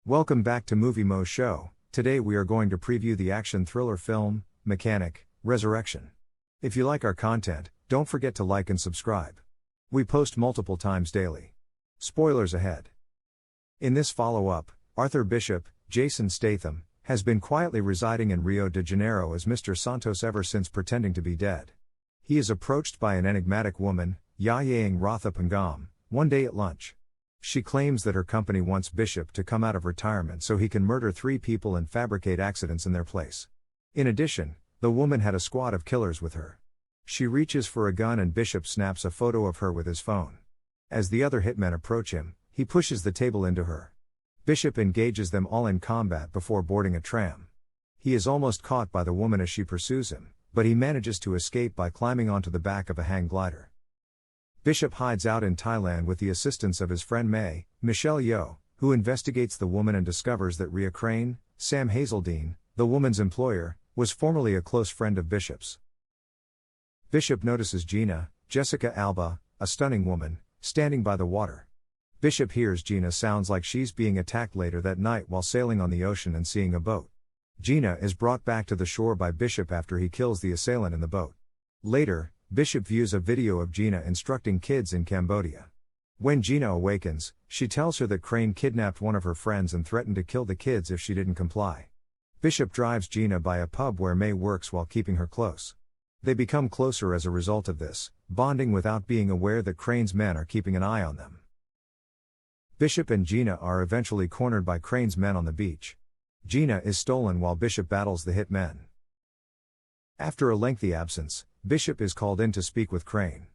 Welcome back to Movie Moshow. Today we are going to preview the action thriller film, Mechanic, Resurrection. If you like our content, don't forget to like and subscribe. We post multiple times daily. Spoilers ahead. In this follow-up, Arthur Bishop, Jason Statham, has been quietly residing in Rio de Janeiro as Mr. Santos ever since pretending to be dead. He is approached by an enigmatic woman, Yayang Ratha Pangam, one day at lunch. She claims that her company wants Bishop to come out of retirement so he can murder 3 people and fabricate accidents in their place. In addition, the woman had a squad of killers with her. She reaches for a gun and Bishop snaps a photo of her with his phone. As the other hitmen approach him, he pushes the table into her. Bishop engages them all in combat before boarding a tram. He is almost caught by the woman as she pursues him, but he manages to escape by climbing onto the back of a hang glider. Bishop hides out in Thailand with the assistance of his friend Michelle Yeoh, who investigates the woman and discovers that Rhea Crane, Sam Hazeldine, the woman's employer, was formerly a close friend of Bishop's. Bishop notices Gina, Jessica Alba, a stunning woman, standing by the water. Bishop hears Gina sounds like she's being attacked later that night while sailing on the ocean and seeing a boat. Gina is brought back to the shore by Bishop after he kills the assailant in the boat. Later, Bishop views a video of Gina instructing kids in Cambodia. When Gina awakens, she tells her that Crane kidnapped one of her friends and threatened to kill the kids if she didn't comply. Bishop drives Gina by a pub where May works while keeping her close. They become closer as a result of this, bonding without being aware that Crane's men are keeping an eye on them. Bishop and Gina are eventually cornered by Crane's men on the beach. Gina is stolen while Bishop battles the hit men. After a lengthy absence, Bishop is called in to speak with Crane.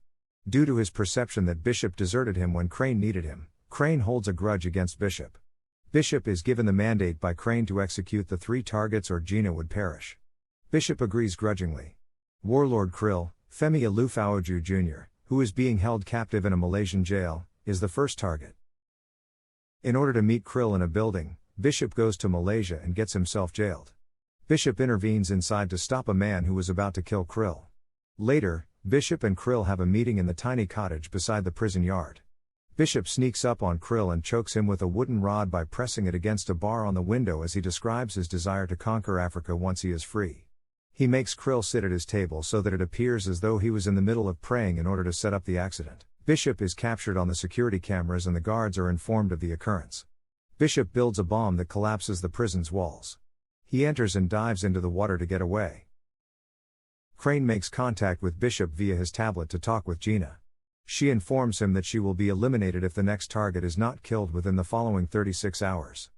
Due to his perception that Bishop deserted him when Crane needed him, Crane holds a grudge against Bishop. Bishop is given the mandate by Crane to execute the 3 targets or Gina would perish. Bishop agrees grudgingly. Warlord Krill, Femi Alufaoju Jr., who is being held captive in a Malaysian jail, is the first target. In order to meet Krill in a building, Bishop goes to Malaysia and gets himself jailed. Bishop intervenes inside to stop a man who was about to kill Krill. Later, Bishop and Krill have a meeting in the tiny cottage beside the prison yard. Bishop sneaks up on Krill and chokes him with a wooden rod by pressing it against a bar on the window as he describes his desire to conquer Africa once he is free. He makes Krill sit at his table so that it appears as though he was in the middle of praying in order to set up the accident. Bishop is captured on the security cameras and the guards are informed of the occurrence. Bishop builds a bomb that collapses the prison's walls. He enters and dives into the water to get away. Crane makes contact with Bishop via his tablet to talk with Gina. She informs him that she will be eliminated if the next target is not killed within the following 36 hours.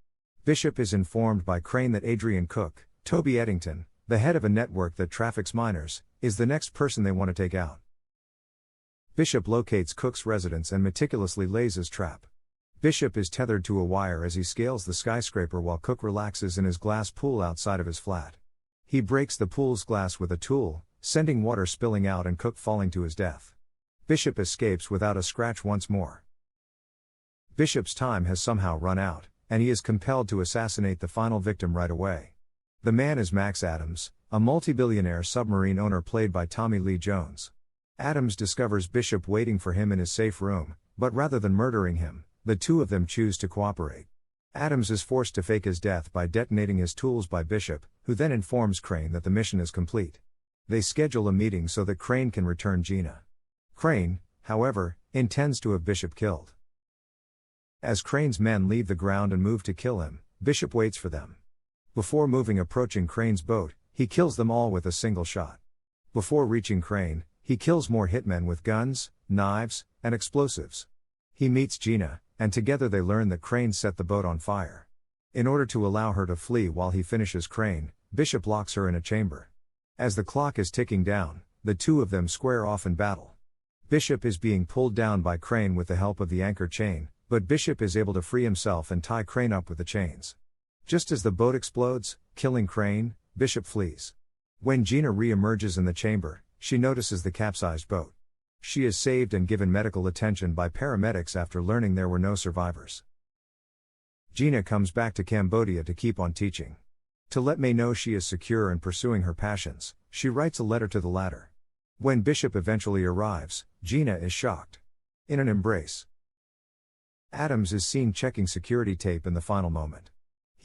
Bishop is informed by Crane that Adrian Cook, Toby Eddington, the head of a network that traffics minors, is the next person they want to take out. Bishop locates Cook's residence and meticulously lays his trap. Bishop is tethered to a wire as he scales the skyscraper while Cook relaxes in his glass pool outside of his flat. He breaks the pool's glass with a tool, sending water spilling out and Cook falling to his death. Bishop escapes without a scratch once more. Bishop's time has somehow run out, and he is compelled to assassinate the final victim right away. The man is Max Adams, a multi-billionaire submarine owner played by Tommy Lee Jones. Adams discovers Bishop waiting for him in his safe room, but rather than murdering him, the two of them choose to cooperate. Adams is forced to fake his death by detonating his tools by Bishop, who then informs Crane that the mission is complete. They schedule a meeting so that Crane can return Gina. Crane, however, intends to have Bishop killed. As Crane's men leave the ground and move to kill him, Bishop waits for them. Before approaching Crane's boat, he kills them all with a single shot. Before reaching Crane, he kills more hitmen with guns, knives, and explosives. He meets Gina, and together they learn that Crane set the boat on fire. In order to allow her to flee while he finishes Crane, Bishop locks her in a chamber. As the clock is ticking down, the two of them square off in battle. Bishop is being pulled down by Crane with the help of the anchor chain, but Bishop is able to free himself and tie Crane up with the chains. Just as the boat explodes, killing Crane, Bishop flees. When Gina re-emerges in the chamber, she notices the capsized boat. She is saved and given medical attention by paramedics after learning there were no survivors. Gina comes back to Cambodia to keep on teaching. To let May know she is secure and pursuing her passions, she writes a letter to the latter. When Bishop eventually arrives, Gina is shocked. In an embrace, Adams is seen checking security tape in the final moment.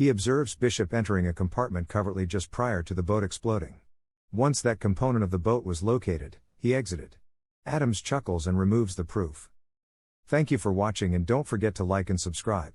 He observes Bishop entering a compartment covertly just prior to the boat exploding. Once that component of the boat was located, he exited. Adams chuckles and removes the proof. Thank you for watching and don't forget to like and subscribe.